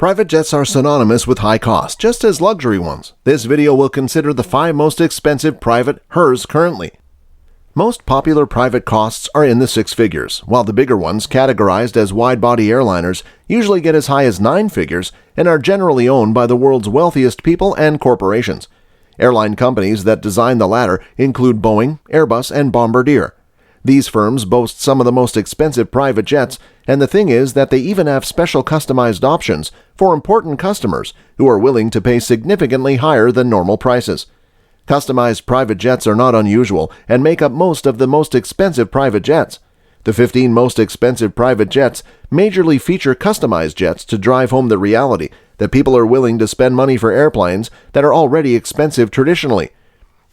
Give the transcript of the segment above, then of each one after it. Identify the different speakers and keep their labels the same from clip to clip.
Speaker 1: Private jets are synonymous with high cost, just as luxury ones. This video will consider the 5 most expensive private HERs currently. Most popular private costs are in the 6 figures, while the bigger ones, categorized as wide-body airliners, usually get as high as 9 figures and are generally owned by the world's wealthiest people and corporations. Airline companies that design the latter include Boeing, Airbus, and Bombardier. These firms boast some of the most expensive private jets, and the thing is that they even have special customized options for important customers who are willing to pay significantly higher than normal prices. Customized private jets are not unusual and make up most of the most expensive private jets. The 15 most expensive private jets majorly feature customized jets to drive home the reality that people are willing to spend money for airplanes that are already expensive traditionally.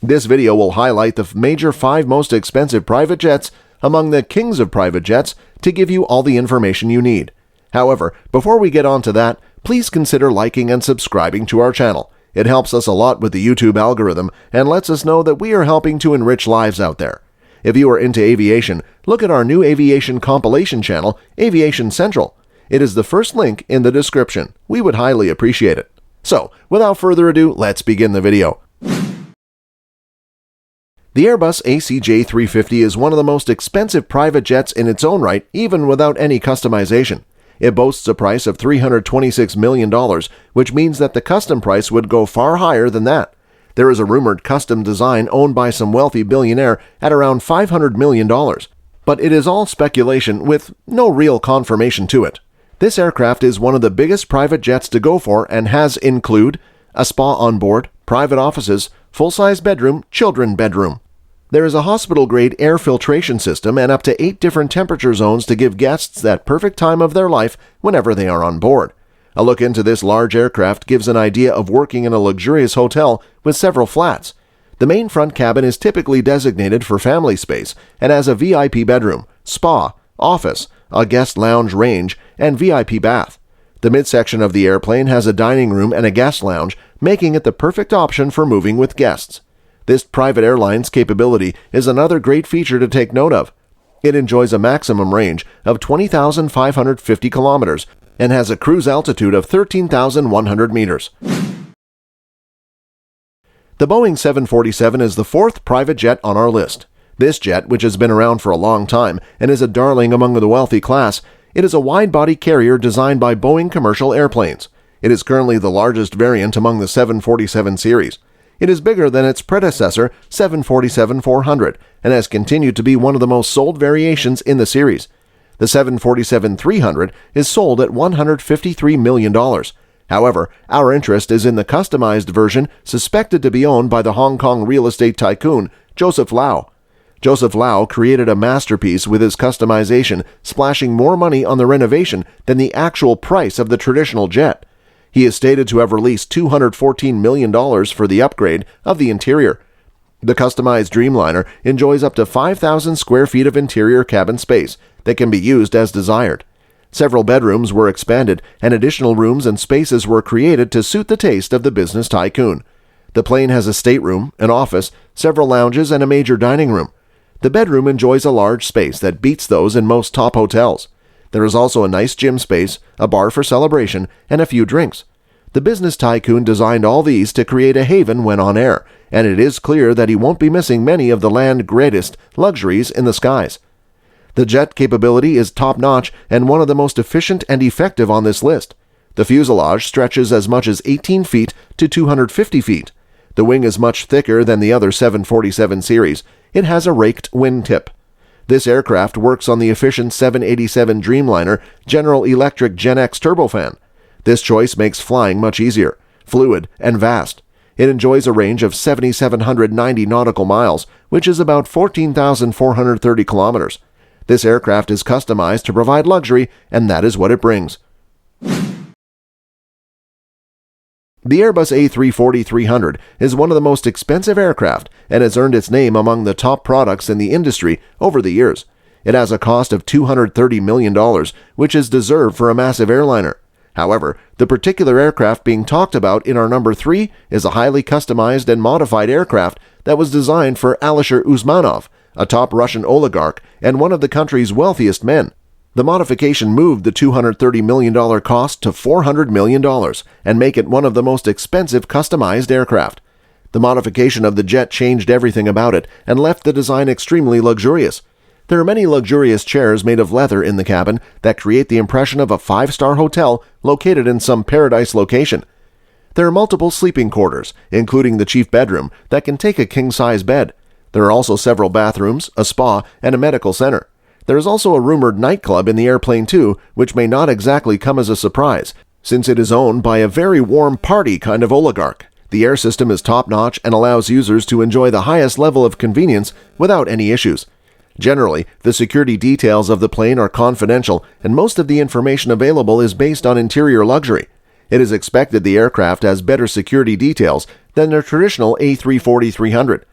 Speaker 1: This video will highlight the major 5 most expensive private jets among the kings of private jets to give you all the information you need. However, before we get on to that, please consider liking and subscribing to our channel. It helps us a lot with the YouTube algorithm and lets us know that we are helping to enrich lives out there. If you are into aviation, look at our new aviation compilation channel, Aviation Central. It is the first link in the description. We would highly appreciate it. So, without further ado, let's begin the video. The Airbus ACJ350 is one of the most expensive private jets in its own right, even without any customization. It boasts a price of $326 million, which means that the custom price would go far higher than that. There is a rumored custom design owned by some wealthy billionaire at around $500 million, but it is all speculation with no real confirmation to it. This aircraft is one of the biggest private jets to go for and has include a spa on board, private offices, full-size bedroom, children bedroom. There is a hospital-grade air filtration system and up to 8 different temperature zones to give guests that perfect time of their life whenever they are on board. A look into this large aircraft gives an idea of working in a luxurious hotel with several flats. The main front cabin is typically designated for family space and has a VIP bedroom, spa, office, a guest lounge range, and VIP bath. The midsection of the airplane has a dining room and a guest lounge, making it the perfect option for moving with guests. This private airline's capability is another great feature to take note of. It enjoys a maximum range of 20,550 kilometers and has a cruise altitude of 13,100 meters. The Boeing 747 is the 4th private jet on our list. This jet, which has been around for a long time and is a darling among the wealthy class, it is a wide-body carrier designed by Boeing Commercial Airplanes. It is currently the largest variant among the 747 series. It is bigger than its predecessor, 747-400, and has continued to be one of the most sold variations in the series. The 747-300 is sold at $153 million. However, our interest is in the customized version suspected to be owned by the Hong Kong real estate tycoon, Joseph Lau. Joseph Lau created a masterpiece with his customization, splashing more money on the renovation than the actual price of the traditional jet. He is stated to have released $214 million for the upgrade of the interior. The customized Dreamliner enjoys up to 5,000 square feet of interior cabin space that can be used as desired. Several bedrooms were expanded, and additional rooms and spaces were created to suit the taste of the business tycoon. The plane has a stateroom, an office, several lounges, and a major dining room. The bedroom enjoys a large space that beats those in most top hotels. There is also a nice gym space, a bar for celebration, and a few drinks. The business tycoon designed all these to create a haven when on air, and it is clear that he won't be missing many of the land's greatest luxuries in the skies. The jet capability is top-notch and one of the most efficient and effective on this list. The fuselage stretches as much as 18 feet to 250 feet. The wing is much thicker than the other 747 series. It has a raked wingtip. This aircraft works on the efficient 787 Dreamliner General Electric Gen X turbofan. This choice makes flying much easier, fluid, and vast. It enjoys a range of 7,790 nautical miles, which is about 14,430 kilometers. This aircraft is customized to provide luxury, and that is what it brings. The Airbus A340-300 is one of the most expensive aircraft and has earned its name among the top products in the industry over the years. It has a cost of $230 million, which is deserved for a massive airliner. However, the particular aircraft being talked about in our number 3 is a highly customized and modified aircraft that was designed for Alisher Usmanov, a top Russian oligarch and one of the country's wealthiest men. The modification moved the $230 million cost to $400 million and make it one of the most expensive customized aircraft. The modification of the jet changed everything about it and left the design extremely luxurious. There are many luxurious chairs made of leather in the cabin that create the impression of a five-star hotel located in some paradise location. There are multiple sleeping quarters, including the chief bedroom, that can take a king-size bed. There are also several bathrooms, a spa, and a medical center. There is also a rumored nightclub in the airplane too, which may not exactly come as a surprise, since it is owned by a very warm party kind of oligarch. The air system is top-notch and allows users to enjoy the highest level of convenience without any issues. Generally, the security details of the plane are confidential, and most of the information available is based on interior luxury. It is expected the aircraft has better security details than their traditional A340-300.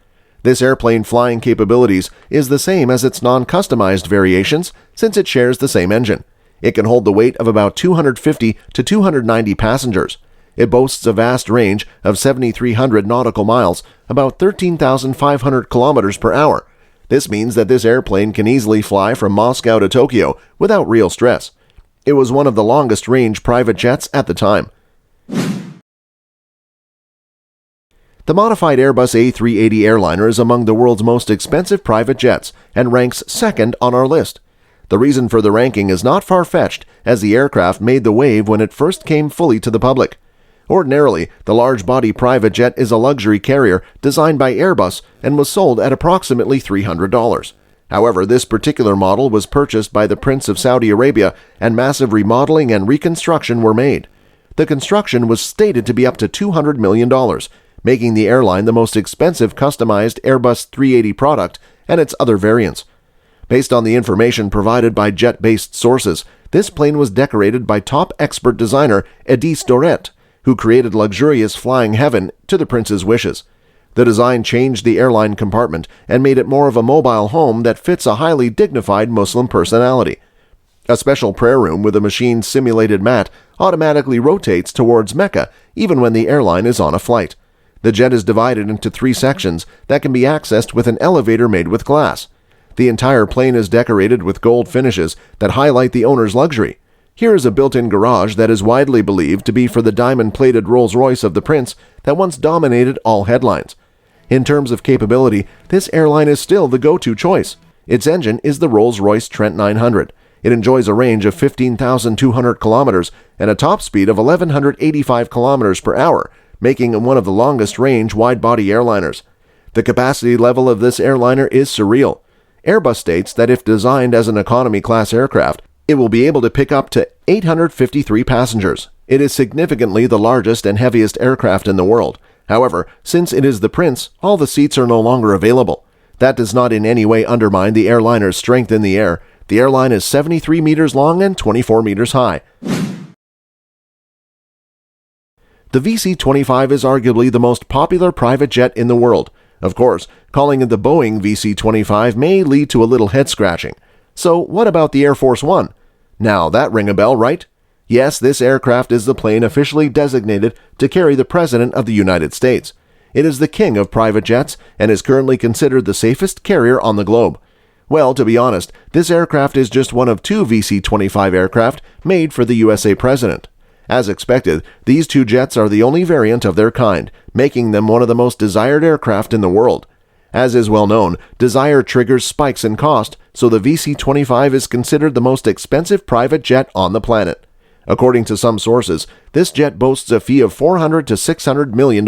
Speaker 1: This airplane flying capabilities is the same as its non-customized variations since it shares the same engine. It can hold the weight of about 250 to 290 passengers. It boasts a vast range of 7,300 nautical miles, about 13,500 kilometers per hour. This means that this airplane can easily fly from Moscow to Tokyo without real stress. It was one of the longest-range private jets at the time. The modified Airbus A380 airliner is among the world's most expensive private jets and ranks second on our list. The reason for the ranking is not far-fetched, as the aircraft made the wave when it first came fully to the public. Ordinarily, the large-body private jet is a luxury carrier designed by Airbus and was sold at approximately $300. However, this particular model was purchased by the Prince of Saudi Arabia, and massive remodeling and reconstruction were made. The construction was stated to be up to $200 million, making the airline the most expensive customized Airbus 380 product and its other variants. Based on the information provided by jet-based sources, this plane was decorated by top expert designer Edis Doret, who created luxurious flying heaven to the prince's wishes. The design changed the airline compartment and made it more of a mobile home that fits a highly dignified Muslim personality. A special prayer room with a machine-simulated mat automatically rotates towards Mecca even when the airline is on a flight. The jet is divided into 3 sections that can be accessed with an elevator made with glass. The entire plane is decorated with gold finishes that highlight the owner's luxury. Here is a built-in garage that is widely believed to be for the diamond-plated Rolls-Royce of the Prince that once dominated all headlines. In terms of capability, this airline is still the go-to choice. Its engine is the Rolls-Royce Trent 900. It enjoys a range of 15,200 kilometers and a top speed of 1,185 kilometers per hour, making it one of the longest-range wide-body airliners. The capacity level of this airliner is surreal. Airbus states that if designed as an economy-class aircraft, it will be able to pick up to 853 passengers. It is significantly the largest and heaviest aircraft in the world. However, since it is the Prince, all the seats are no longer available. That does not in any way undermine the airliner's strength in the air. The airline is 73 meters long and 24 meters high. The VC25 is arguably the most popular private jet in the world. Of course, calling it the Boeing VC25 may lead to a little head-scratching. So what about the Air Force One? Now that ring a bell, right? Yes, this aircraft is the plane officially designated to carry the President of the United States. It is the king of private jets and is currently considered the safest carrier on the globe. Well, to be honest, this aircraft is just one of 2 VC-25 aircraft made for the USA President. As expected, these 2 jets are the only variant of their kind, making them one of the most desired aircraft in the world. As is well known, desire triggers spikes in cost, so the VC-25 is considered the most expensive private jet on the planet. According to some sources, this jet boasts a fee of $400 to $600 million.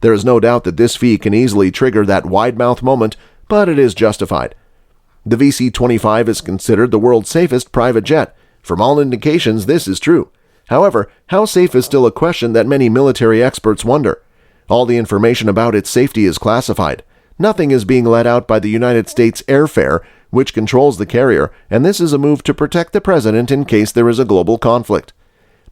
Speaker 1: There is no doubt that this fee can easily trigger that wide-mouth moment, but it is justified. The VC-25 is considered the world's safest private jet. From all indications, this is true. However, how safe is still a question that many military experts wonder. All the information about its safety is classified. Nothing is being let out by the United States Airfare, which controls the carrier, and this is a move to protect the president in case there is a global conflict.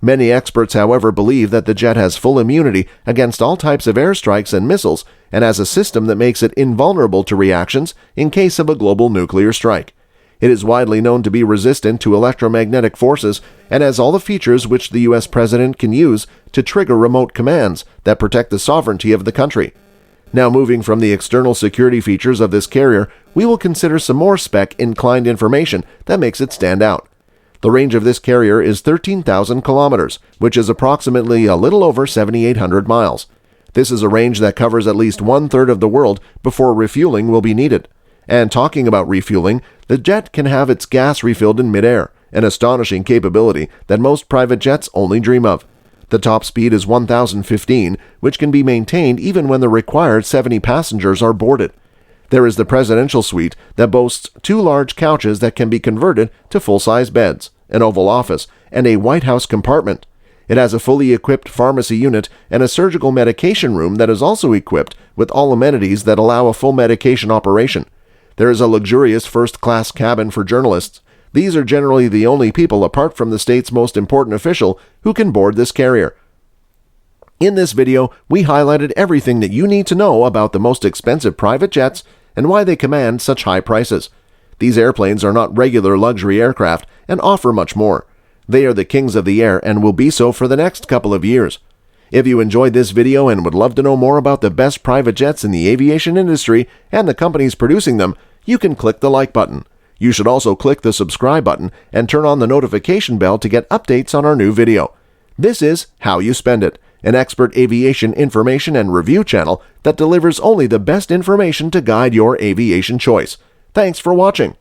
Speaker 1: Many experts, however, believe that the jet has full immunity against all types of airstrikes and missiles and has a system that makes it invulnerable to reactions in case of a global nuclear strike. It is widely known to be resistant to electromagnetic forces and has all the features which the U.S. president can use to trigger remote commands that protect the sovereignty of the country. Now, moving from the external security features of this carrier, we will consider some more spec-inclined information that makes it stand out. The range of this carrier is 13,000 kilometers, which is approximately a little over 7,800 miles. This is a range that covers at least one-third of the world before refueling will be needed. And talking about refueling, the jet can have its gas refilled in midair, an astonishing capability that most private jets only dream of. The top speed is 1,015, which can be maintained even when the required 70 passengers are boarded. There is the presidential suite that boasts 2 large couches that can be converted to full-size beds, an Oval Office, and a White House compartment. It has a fully equipped pharmacy unit and a surgical medication room that is also equipped with all amenities that allow a full medication operation. There is a luxurious first-class cabin for journalists. These are generally the only people apart from the state's most important official who can board this carrier. In this video, we highlighted everything that you need to know about the most expensive private jets and why they command such high prices. These airplanes are not regular luxury aircraft and offer much more. They are the kings of the air and will be so for the next couple of years. If you enjoyed this video and would love to know more about the best private jets in the aviation industry and the companies producing them, you can click the like button. You should also click the subscribe button and turn on the notification bell to get updates on our new video. This is How You Spend It, an expert aviation information and review channel that delivers only the best information to guide your aviation choice. Thanks for watching.